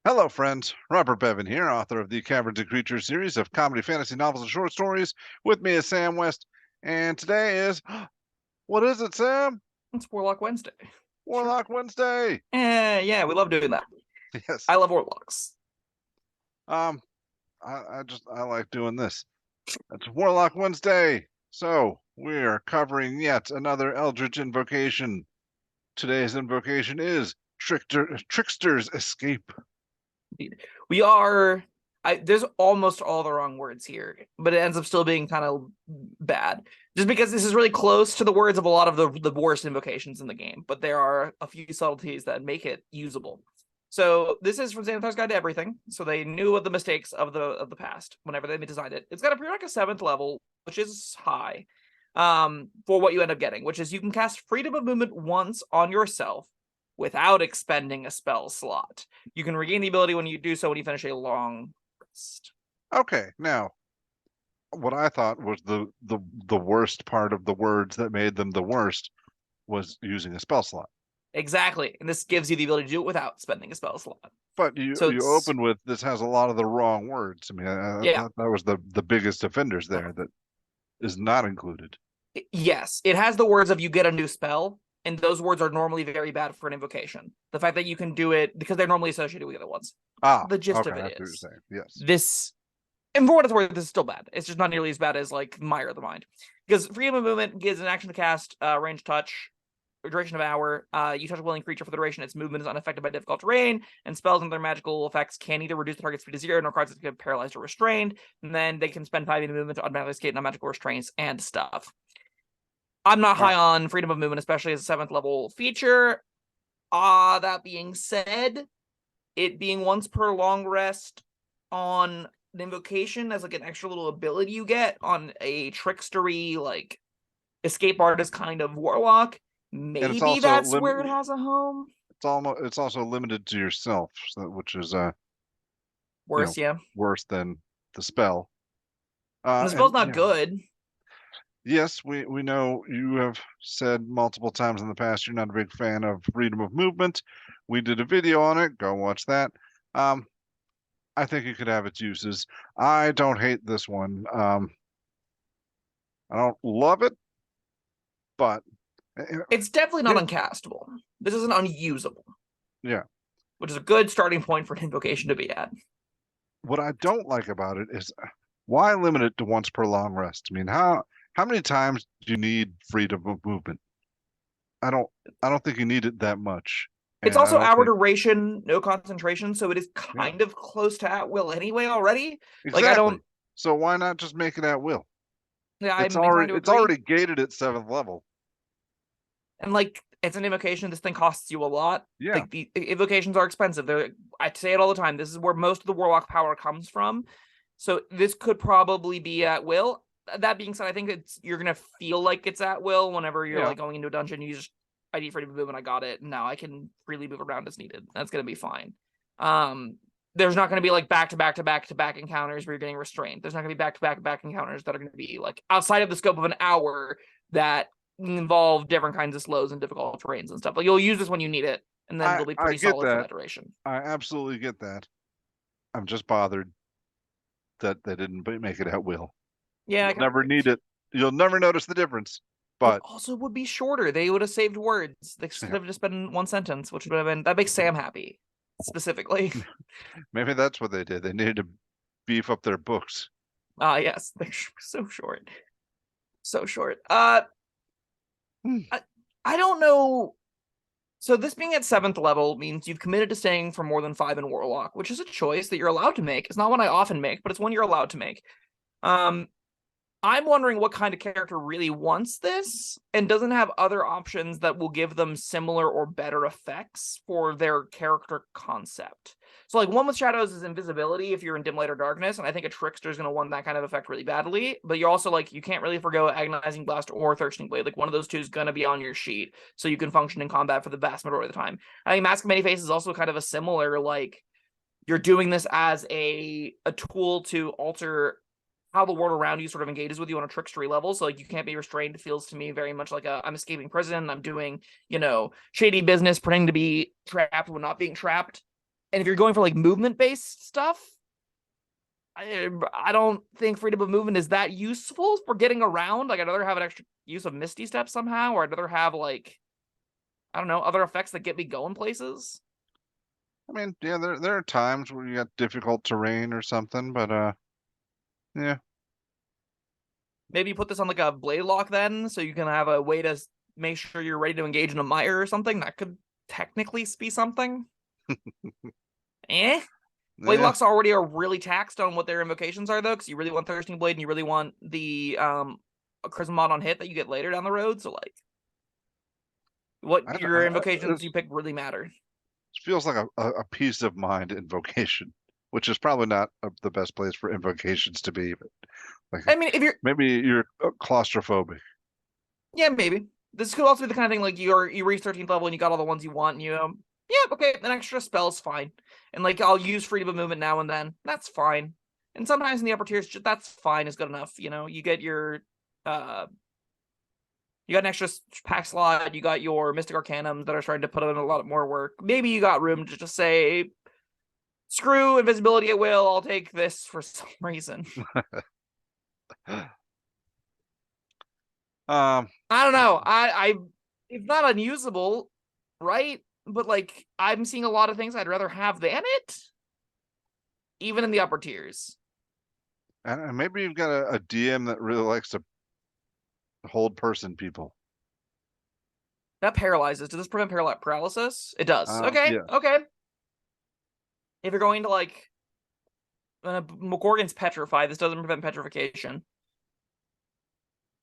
Hello, friends. Robert Bevan here, author of the Caverns Creatures series of comedy, fantasy novels, and short stories. With me is Sam West, and today is what is it, Sam? It's Warlock Wednesday. Warlock Wednesday. Yeah, we love doing that. Yes. I love Warlocks. Um, I like doing this. It's Warlock Wednesday. So we're covering yet another Eldritch invocation. Today's invocation is Trickster's Escape. We are. There's almost all the wrong words here, but it ends up still being kind of bad. Just because this is really close to the words of a lot of the worst invocations in the game, but there are a few subtleties that make it usable. So this is from Xanathar's Guide to Everything. So they knew of the mistakes of the past whenever they designed it. It's got a prereq of 7th level, which is high, for what you end up getting, which is you can cast Freedom of Movement once on yourself without expending a spell slot. You can regain the ability when you do so when you finish a long rest. Okay, now what I thought was the worst part of the words that made them the worst was using a spell slot. Exactly, and this gives you the ability to do it without spending a spell slot. But you So you it's open with this has a lot of the wrong words. I mean, I yeah, thought that was the biggest offenders there that is not included. yes, it has the words of you get a new spell, and those words are normally very bad for an invocation. The fact that you can do it because they're normally associated with the other ones. Ah, The gist okay, of I see it what you're is saying. Yes. this. And for what it's worth, this is still bad. It's just not nearly as bad as like Mire of the Mind, because Freedom of Movement gives an action to cast, range touch, or duration of hour. You touch a willing creature for the duration. Its movement is unaffected by difficult terrain, and spells and their magical effects can either reduce the target's speed to 0, nor cards that get paralyzed or restrained. And then they can spend 5 in movement to automatically escape non-magical restraints and stuff. I'm not high on Freedom of Movement, especially as a 7th level feature. That being said, it being once per long rest on an invocation as like an extra little ability you get on a trickstery like escape artist kind of warlock, And it's maybe also that's where it has a home. it's also limited to yourself, which is Worse, yeah. worse than the spell. And the And spell's not good. yes, we know you have said multiple times in the past you're not a big fan of freedom of movement. We did a video on it. Go watch that. Um, I think it could have its uses. I don't hate this one. I don't love it, but It's definitely not here, uncastable. This isn't unusable, yeah. which is a good starting point for an invocation to be at. What I don't like about it is why limit it to once per long rest? I mean, how many times do you need freedom of movement? I don't I don't think you need it that much, It's and I also don't hour think duration, no concentration, so it is yeah, kind of close to at will anyway already. Like I exactly. don't, So why not just make it at will? yeah, I'm inclined to It's agree. already gated at 7th level. And like it's an invocation, this thing costs you a lot. Yeah, Like the invocations are expensive. I say it all the time. This is where most of the warlock power comes from. So this could probably be at will. That being said, I think you're gonna feel like it's at will whenever you're yeah. like going into a dungeon. You just I need freedom of movement. I got it. Now I can freely move around as needed. That's gonna be fine. Um, there's not gonna be like back to back to back to back encounters where you're getting restrained. There's not gonna be back to back to back encounters that are gonna be like outside of the scope of an hour that involve different kinds of slows and difficult terrains and stuff. Like you'll use this when you need it, and then it'll be I pretty get solid for that. that duration. I absolutely get that. I'm just bothered that they didn't make it at will. Yeah, I You'll kind of never agree. need it. You'll never notice the difference. It But also would be shorter. They would have saved words. They could yeah, have just been one sentence, which would have been that makes Sam happy specifically. maybe that's what they did. They needed to beef up their books. Yes, they're so short, so short. Hmm. I don't know. So this being at 7th level means you've committed to staying for more than 5 in Warlock, which is a choice that you're allowed to make. It's not one I often make, but it's one you're allowed to make. Um, I'm wondering what kind of character really wants this and doesn't have other options that will give them similar or better effects for their character concept. So, like, one with Shadows is invisibility if you're in dim light or darkness, and I think a Trickster is going to want that kind of effect really badly. But you're also, like, you can't really forgo Agonizing Blast or Thirsting Blade. Like, one of those two is going to be on your sheet, so you can function in combat for the vast majority of the time. I think Mask of Many Faces is also kind of a similar, like, you're doing this as a tool to alter how the world around you sort of engages with you on a trickstery level. So like you can't be restrained. It feels to me very much like I'm escaping prison. I'm doing, shady business, pretending to be trapped when not being trapped. And if you're going for like movement-based stuff, I don't think freedom of movement is that useful for getting around. Like, I'd rather have an extra use of Misty Step somehow, or I'd rather have, like, I don't know, other effects that get me going places. I mean, yeah, there are times where you got difficult terrain or something, but yeah. Maybe you put this on like a blade lock then, so you can have a way to make sure you're ready to engage in a mire or something. That could technically be something. Eh? Blade Yeah, locks already are really taxed on what their invocations are, though, because you really want Thirsting Blade and you really want the Charisma mod on hit that you get later down the road. So, like, what your invocations you pick really matter. it feels like a peace of mind invocation, which is probably not the best place for invocations to be. But like, I mean, if you're maybe you're claustrophobic. yeah, maybe this could also be the kind of thing like you reach 13th level and you got all the ones you want, and you yeah, okay, an extra spell's fine, and like I'll use freedom of movement now and then. That's fine, and sometimes in the upper tiers, that's fine is good enough. You know, you get your you got an extra pack slot. You got your Mystic Arcanums that are starting to put in a lot more work. Maybe you got room to just say, screw invisibility at will. I'll take this for some reason. I don't know. I it's not unusable, right? But like I'm seeing a lot of things I'd rather have than it, even in the upper tiers. and maybe you've got a DM that really likes to hold person people. That paralyzes. Does this prevent paralysis? It does. Okay. Yeah. Okay. If you're going to like McGorgon's petrify, this doesn't prevent petrification.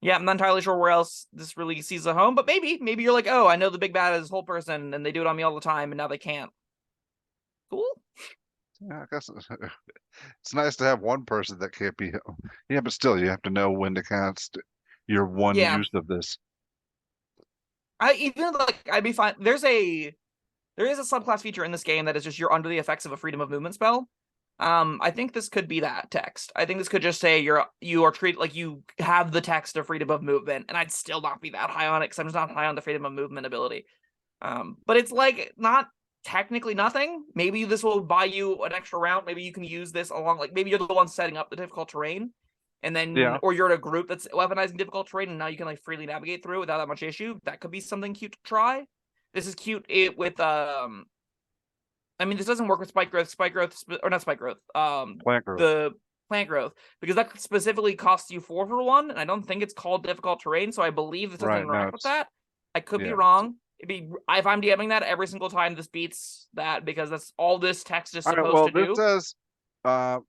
Yeah, I'm not entirely sure where else this really sees a home, but maybe you're like, oh, I know the big bad is whole person, and they do it on me all the time, and now they can't. Cool. Yeah, I guess it's nice to have one person that can't be. Yeah, but still, you have to know when to cast your one Yeah, use of this. I even like I'd be fine. There is a subclass feature in this game that is just you're under the effects of a freedom of movement spell. I think this could be that text. I think this could just say you are treated like you have the text of freedom of movement, and I'd still not be that high on it because I'm just not high on the freedom of movement ability. But it's like not technically nothing. Maybe this will buy you an extra round. Maybe you can use this along, like maybe you're the one setting up the difficult terrain, and then Yeah. or you're in a group that's weaponizing difficult terrain, and now you can like freely navigate through without that much issue. That could be something cute to try. This is cute with I mean, this doesn't work with spike growth, or not spike growth. Plant growth. The plant growth, because that specifically costs you 4 for 1, and I don't think it's called difficult terrain, so I believe this doesn't Right. No, interact with that. I could be yeah. wrong. It'd be if I'm DMing that every single time this beats that, because that's all this text is All right. supposed Well, to this do. says, all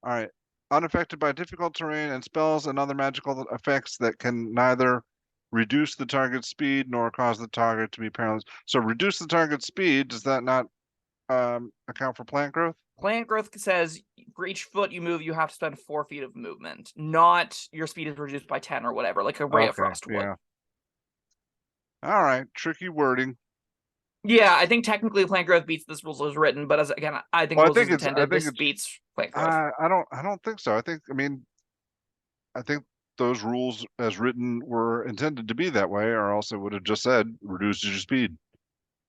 right, unaffected by difficult terrain and spells and other magical effects that can neither reduce the target's speed nor cause the target to be paralyzed. So reduce the target's speed. Does that not account for plant growth? Plant growth says for each foot you move, you have to spend 4 feet of movement, not your speed is reduced by 10 or whatever, like a Ray of Frost would. Yeah. All right, tricky wording. Yeah, I think technically plant growth beats this rules as written, but as again, I think Well, rules as intended. This beats plant growth. I don't think so. I think those rules as written were intended to be that way, or else it would have just said reduces your speed.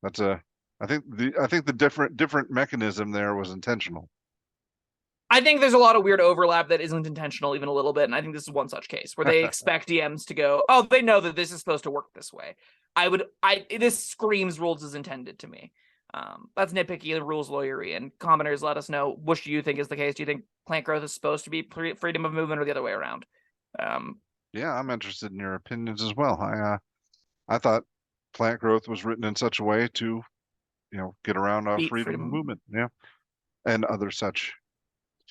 That's a I think the different mechanism there was intentional. I think there's a lot of weird overlap that isn't intentional, even a little bit, and I think this is one such case where they expect DMs to go, "Oh, they know that this is supposed to work this way." This screams rules as intended to me. That's nitpicky, the rules lawyery, and commenters let us know which do you think is the case. Do you think plant growth is supposed to be freedom of movement, or the other way around? Yeah, I'm interested in your opinions as well. I thought plant growth was written in such a way to, get around freedom of movement, yeah, and other such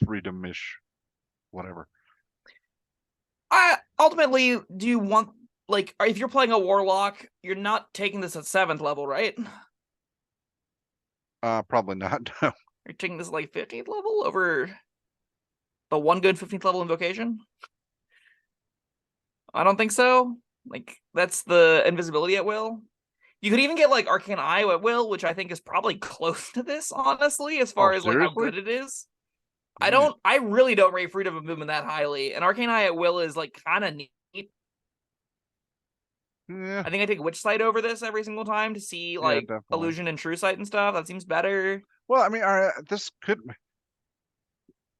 freedom-ish, whatever. Ultimately, do you want, like, if you're playing a warlock, you're not taking this at 7th level, right? Probably not. No. You're taking this like 15th level over the one good 15th level invocation? I don't think so. Like, that's the invisibility at will. You could even get like Arcane Eye at will, which I think is probably close to this, honestly, as far as like how good it is. I really don't rate freedom of movement that highly, and Arcane Eye at will is like kind of neat. Yeah. I think I take Witch Sight over this every single time to see like illusion and true sight and stuff. That seems better. Well, I mean, all right, this could.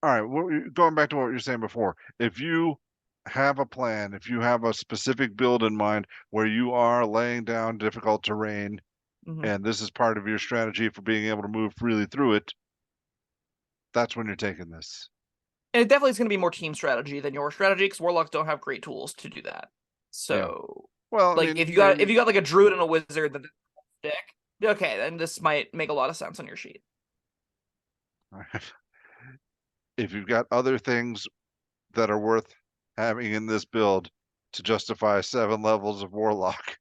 All right, going back to what you were saying before, if you have a plan, if you have a specific build in mind where you are laying down difficult terrain, Mhm. and this is part of your strategy for being able to move freely through it, that's when you're taking this. And it definitely is going to be more team strategy than your strategy because warlocks don't have great tools to do that. Yeah. So, Well, I like, mean, if you got like a druid and a wizard that stick, okay, then this might make a lot of sense on your sheet. if you've got other things that are worth having in this build to justify 7 levels of warlock,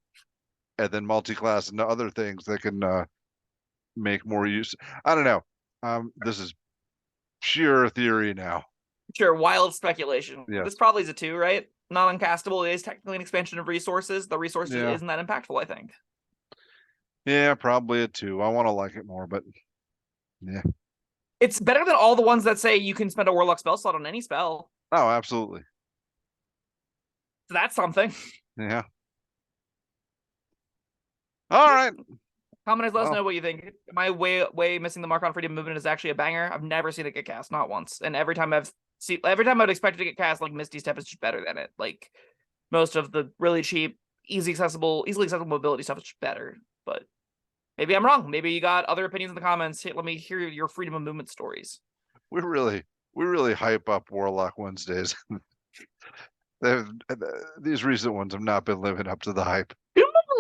and then multi-class into other things that can make more use. I don't know. This is pure theory now. Sure, wild speculation. Yes. This probably is a 2, right? Not uncastable. It is technically an expansion of resources. The resource just Yeah. isn't that impactful, I think. Yeah, probably a 2. I want to like it more, but yeah. It's better than all the ones that say you can spend a warlock spell slot on any spell. Oh, absolutely. So that's something. Yeah. All right. Commenters, let us Well, know what you think. Am I way missing the mark on freedom movement is actually a banger? I've never seen it get cast, not once. And every time I'd expect it to get cast, like Misty Step is just better than it. Like most of the really cheap, easily accessible mobility stuff is just better. But maybe I'm wrong. Maybe you got other opinions in the comments. Hey, let me hear your freedom of movement stories. we really hype up Warlock Wednesdays. These recent ones have not been living up to the hype.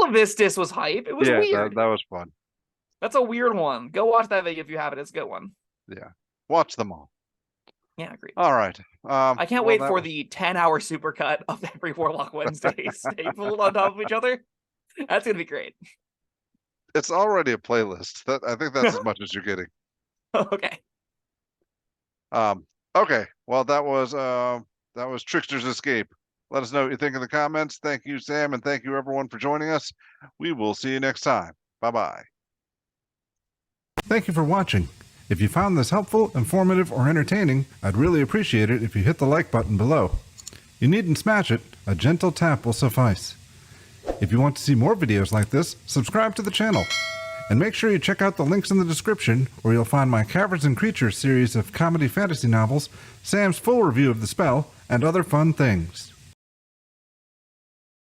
Levistus was hype. It was Yeah, weird. that was fun. That's a weird one. Go watch that video if you have it. It's a good one. Yeah. Watch them all. Yeah, agreed. All right. I can't wait for the 10-hour supercut of every Warlock Wednesday stapled on top of each other. That's gonna be great. It's already a playlist. I think that's as much as you're getting. Okay. Okay. Well, that was Trickster's Escape. Let us know what you think in the comments. Thank you, Sam, and thank you everyone for joining us. We will see you next time. Bye-bye. Thank you for watching. If you found this helpful, informative, or entertaining, I'd really appreciate it if you hit the like button below. You needn't smash it. A gentle tap will suffice. If you want to see more videos like this, subscribe to the channel. And make sure you check out the links in the description where you'll find my Caverns and Creatures series of comedy fantasy novels, Sam's full review of the spell, and other fun things.